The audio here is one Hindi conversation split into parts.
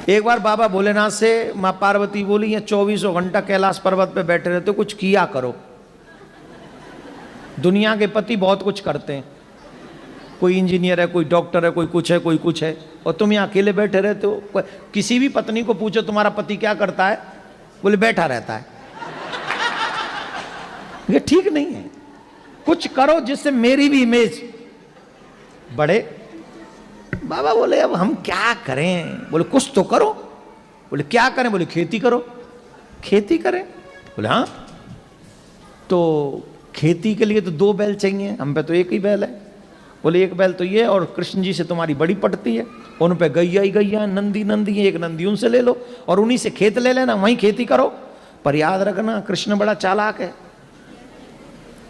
एक बार बाबा भोलेनाथ से माँ पार्वती बोली, ये 24 घंटा कैलाश पर्वत पे बैठे रहते हो, कुछ किया करो। दुनिया के पति बहुत कुछ करते हैं, कोई इंजीनियर है, कोई डॉक्टर है, कोई कुछ है, कोई कुछ है, और तुम यहाँ अकेले बैठे रहते हो। किसी भी पत्नी को पूछो तुम्हारा पति क्या करता है, बोले बैठा रहता है। ये ठीक नहीं है, कुछ करो जिससे मेरी भी इमेज बढ़े। बाबा बोले अब हम क्या करें? बोले कुछ तो करो। बोले क्या करें? बोले खेती करो। खेती करें? बोले हाँ। तो खेती के लिए तो 2 बैल चाहिए, हम पे तो एक ही बैल है। बोले एक बैल तो ये, और कृष्ण जी से तुम्हारी बड़ी पटती है, उन पे गैया ही गैया, नंदी नंदी है, एक नंदी उनसे ले लो और उन्हीं से खेत ले लेना, वहीं खेती करो। पर याद रखना कृष्ण बड़ा चालाक है,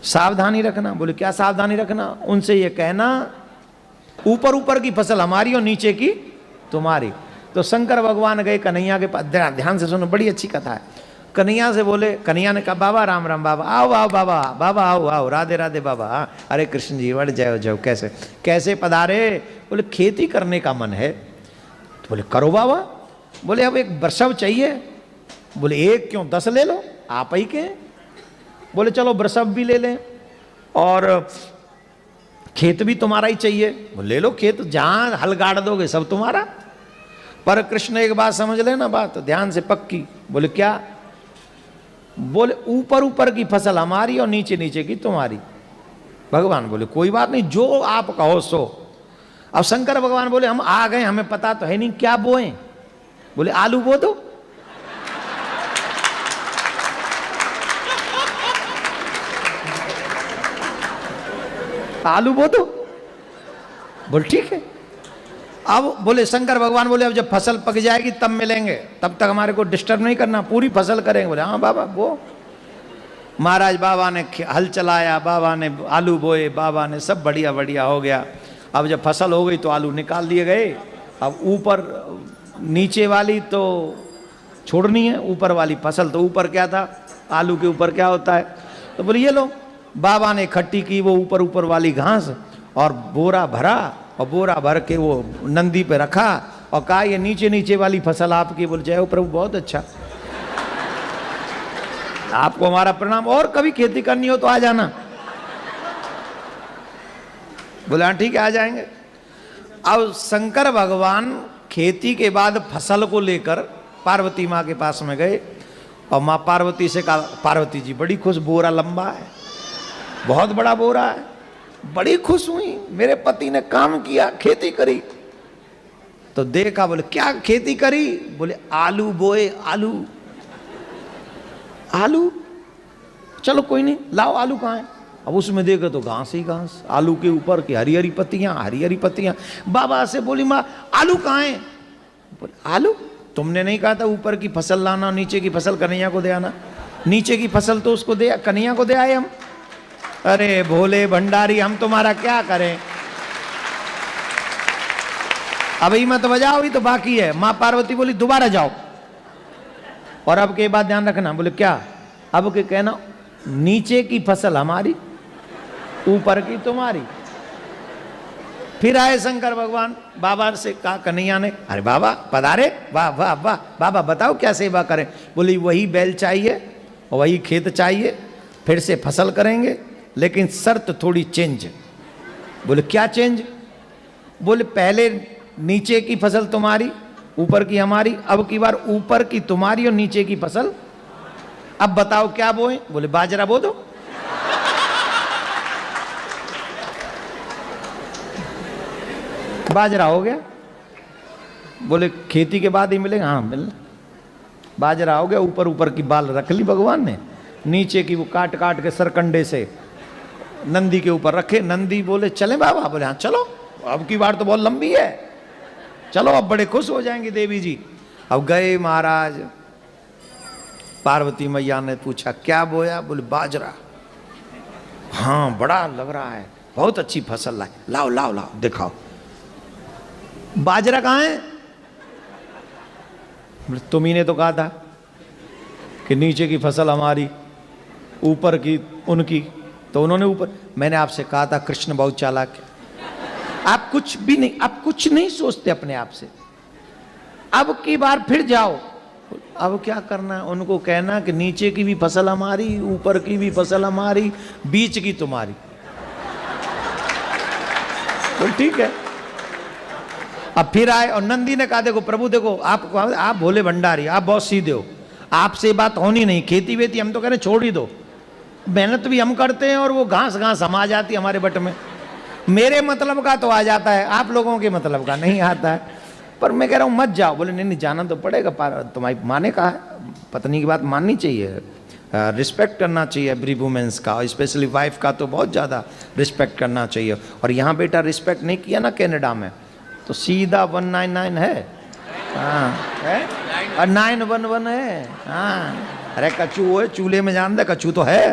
सावधानी रखना। बोले क्या सावधानी रखना? उनसे ये कहना ऊपर ऊपर की फसल हमारी और नीचे की तुम्हारी। तो शंकर भगवान गए कन्हैया के पास, ध्यान से सुनो, बड़ी अच्छी कथा है। कन्हैया से बोले, कन्हैया ने कहा बाबा राम राम, बाबा आओ आओ, बाबा बाबा आओ आओ, राधे राधे बाबा। अरे कृष्ण जी बढ़ जाओ जाओ, कैसे कैसे पधारे? बोले खेती करने का मन है। तो बोले करो बाबा। बोले अब एक वृषभ चाहिए। बोले एक क्यों, 10 ले लो, आप ही के। बोले चलो वृषभ भी ले लें और खेत भी तुम्हारा ही चाहिए। बोले ले लो खेत, जहां हल गाड़ दोगे सब तुम्हारा। पर कृष्ण एक बात समझ लेना, बात ध्यान से पक्की। बोले क्या? बोले ऊपर ऊपर की फसल हमारी और नीचे नीचे की तुम्हारी। भगवान बोले कोई बात नहीं, जो आप कहो सो। अब शंकर भगवान बोले हम आ गए, हमें पता तो है नहीं क्या बोए। बोले आलू बो दो। आलू बो दो। बोले ठीक है। अब बोले शंकर भगवान बोले अब जब फसल पक जाएगी तब मिलेंगे, तब तक हमारे को डिस्टर्ब नहीं करना, पूरी फसल करेंगे। बोले हाँ बाबा वो। महाराज बाबा ने हल चलाया, बाबा ने आलू बोए, बाबा ने सब बढ़िया बढ़िया हो गया। अब जब फसल हो गई तो आलू निकाल दिए गए। अब ऊपर नीचे वाली तो छोड़नी है, ऊपर वाली फसल। तो ऊपर क्या था, आलू के ऊपर क्या होता है? तो बोले ये लो। बाबा ने इकट्ठी की वो ऊपर ऊपर वाली घास और बोरा भरा, और बोरा भर के वो नंदी पे रखा और कहा ये नीचे नीचे वाली फसल आपकी। बोले जय हो प्रभु, बहुत अच्छा, आपको हमारा प्रणाम, और कभी खेती करनी हो तो आ जाना। बोले हाँ ठीक है, आ जाएंगे। अब शंकर भगवान खेती के बाद फसल को लेकर पार्वती माँ के पास में गए और माँ पार्वती से कहा, पार्वती जी बड़ी खुश, बोरा लंबा है, बहुत बड़ा बोरा है, बड़ी खुश हुई, मेरे पति ने काम किया, खेती करी। तो देखा, बोले क्या खेती करी? बोले आलू बोए। आलू आलू, चलो कोई नहीं, लाओ आलू कहाँ है? अब उसमें देखो तो घास ही घास, आलू के ऊपर की हरी हरी पत्तियां, हरी हरी पत्तियां। बाबा से बोली माँ आलू कहाँ है? बोले आलू, तुमने नहीं कहा था ऊपर की फसल लाना, नीचे की फसल कन्हैया को दे आना? नीचे की फसल तो उसको दे, कन्हैया को दे आए हम। अरे भोले भंडारी, हम तुम्हारा क्या करें? अभी मत बजाओ, अभी तो बाकी है। माँ पार्वती बोली दोबारा जाओ, और अब के बाद ध्यान रखना। बोले क्या? अब के कहना नीचे की फसल हमारी, ऊपर की तुम्हारी। फिर आए शंकर भगवान, बाबा से कहा कन्हैया ने, अरे बाबा पधारे, वाह वाह वाह, बाबा बताओ क्या सेवा करें? बोली वही बैल चाहिए, वही खेत चाहिए, फिर से फसल करेंगे, लेकिन शर्त थोड़ी चेंज। बोले क्या चेंज? बोले पहले नीचे की फसल तुम्हारी, ऊपर की हमारी, अब की बार ऊपर की तुम्हारी और नीचे की फसल। अब बताओ क्या बोए? बोले बाजरा बो दो। बाजरा हो गया। बोले खेती के बाद ही मिलेगा? हाँ मिलना। बाजरा हो गया, ऊपर ऊपर की बाल रख ली भगवान ने, नीचे की वो काट काट के सरकंडे से नंदी के ऊपर रखे। नंदी बोले चले बाबा? बोले हाँ चलो, अब की बार तो बहुत लंबी है, चलो अब बड़े खुश हो जाएंगे देवी जी। अब गए महाराज, पार्वती मैया ने पूछा क्या बोया? बोले बाजरा। हाँ बड़ा लग रहा है, बहुत अच्छी फसल लाए, लाओ लाओ लाओ दिखाओ। बाजरा कहाँ है? तुम्ही ने तो कहा था कि नीचे की फसल हमारी, ऊपर की उनकी, तो उन्होंने ऊपर। मैंने आपसे कहा था कृष्ण बहुत चालाक है, आप कुछ भी नहीं, आप कुछ नहीं सोचते अपने आप से। अब की बार फिर जाओ। अब क्या करना है? उनको कहना कि नीचे की भी फसल हमारी, ऊपर की भी फसल हमारी, बीच की तुम्हारी। तो ठीक है। अब फिर आए और नंदी ने कहा देखो प्रभु देखो आप भोले भंडारी, आप बहुत सीधे हो, आपसे बात होनी नहीं, खेती वेती हम तो कह रहे छोड़ ही दो, मेहनत भी हम करते हैं और वो घास घास हम आ जाती है हमारे बट में, मेरे मतलब का तो आ जाता है, आप लोगों के मतलब का नहीं आता है। पर मैं कह रहा हूँ मत जाओ। बोले नहीं नहीं जाना तो पड़ेगा, तुम्हारी माँ ने कहा है, पत्नी की बात माननी चाहिए, रिस्पेक्ट करना चाहिए एवरी वुमेन्स का, स्पेशली वाइफ का तो बहुत ज़्यादा रिस्पेक्ट करना चाहिए। और यहाँ बेटा रिस्पेक्ट नहीं किया ना कनाडा में तो सीधा 199 है, हाँ है, और 911 है, हाँ। अरे कच्चू है, चूल्हे में जान दे, कच्चू तो है,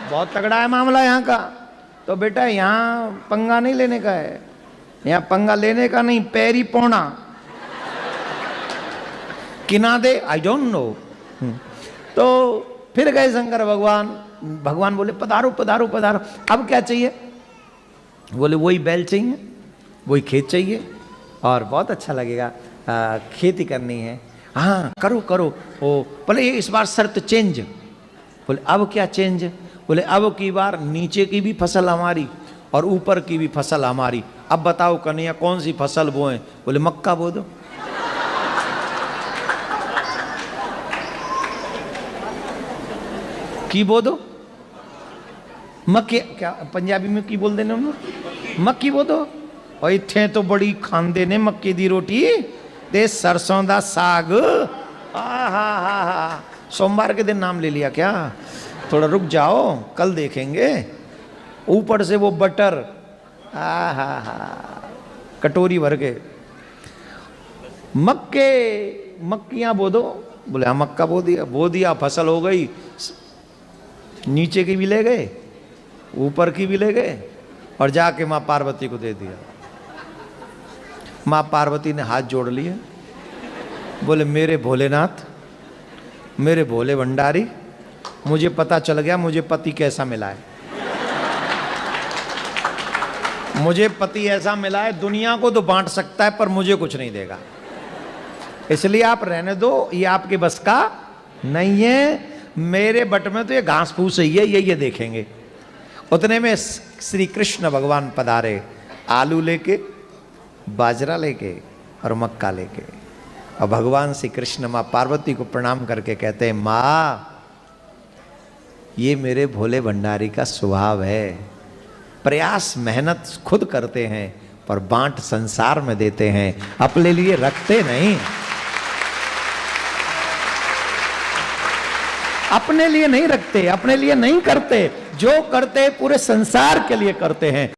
बहुत तगड़ा है मामला यहाँ का। तो बेटा यहाँ पंगा नहीं लेने का है, यहाँ पंगा लेने का नहीं, पैरी पौना किना दे, आई डोंट नो। तो फिर गए शंकर भगवान, भगवान बोले पधारो पधारो पधारो, अब क्या चाहिए? बोले वही बैल चाहिए, वही खेत चाहिए और बहुत अच्छा लगेगा, खेती करनी है। हाँ करो करो। ओ बोले इस बार शर्त चेंज। बोले अब क्या चेंज? बोले अब की बार नीचे की भी फसल हमारी और ऊपर की भी फसल हमारी। अब बताओ कन्हैया कौन सी फसल बोएं? बोले मक्का बो दो। की बो दो? मक्के क्या पंजाबी में की बोल देने हम लोग? मक्की बो दो। और इत्थे तो बड़ी खांदे ने मक्के दी रोटी ते सरसों दा साग। हा हा हा, सोमवार के दिन नाम ले लिया क्या? थोड़ा रुक जाओ कल देखेंगे। ऊपर से वो बटर, हा हा हा, कटोरी भर के। मक्कियां बो दो। बोले हाँ मक्का बो दिया, फसल हो गई, नीचे की भी ले गए, ऊपर की भी ले गए और जाके माँ पार्वती को दे दिया। माँ पार्वती ने हाथ जोड़ लिए, बोले मेरे भोलेनाथ, मेरे भोले भंडारी, मुझे पता चल गया मुझे पति कैसा मिला है। मुझे पति ऐसा मिला है दुनिया को तो बांट सकता है पर मुझे कुछ नहीं देगा, इसलिए आप रहने दो, ये आपके बस का नहीं है। मेरे बट में तो ये घास फूस ही है, ये देखेंगे। उतने में श्री कृष्ण भगवान पधारे, आलू लेके, बाजरा लेके और मक्का लेके। और भगवान श्री कृष्ण माँ पार्वती को प्रणाम करके कहते हैं माँ ये मेरे भोले भंडारी का स्वभाव है, प्रयास मेहनत खुद करते हैं पर बांट संसार में देते हैं, अपने लिए रखते नहीं, अपने लिए नहीं रखते, अपने लिए नहीं करते, जो करते पूरे संसार के लिए करते हैं।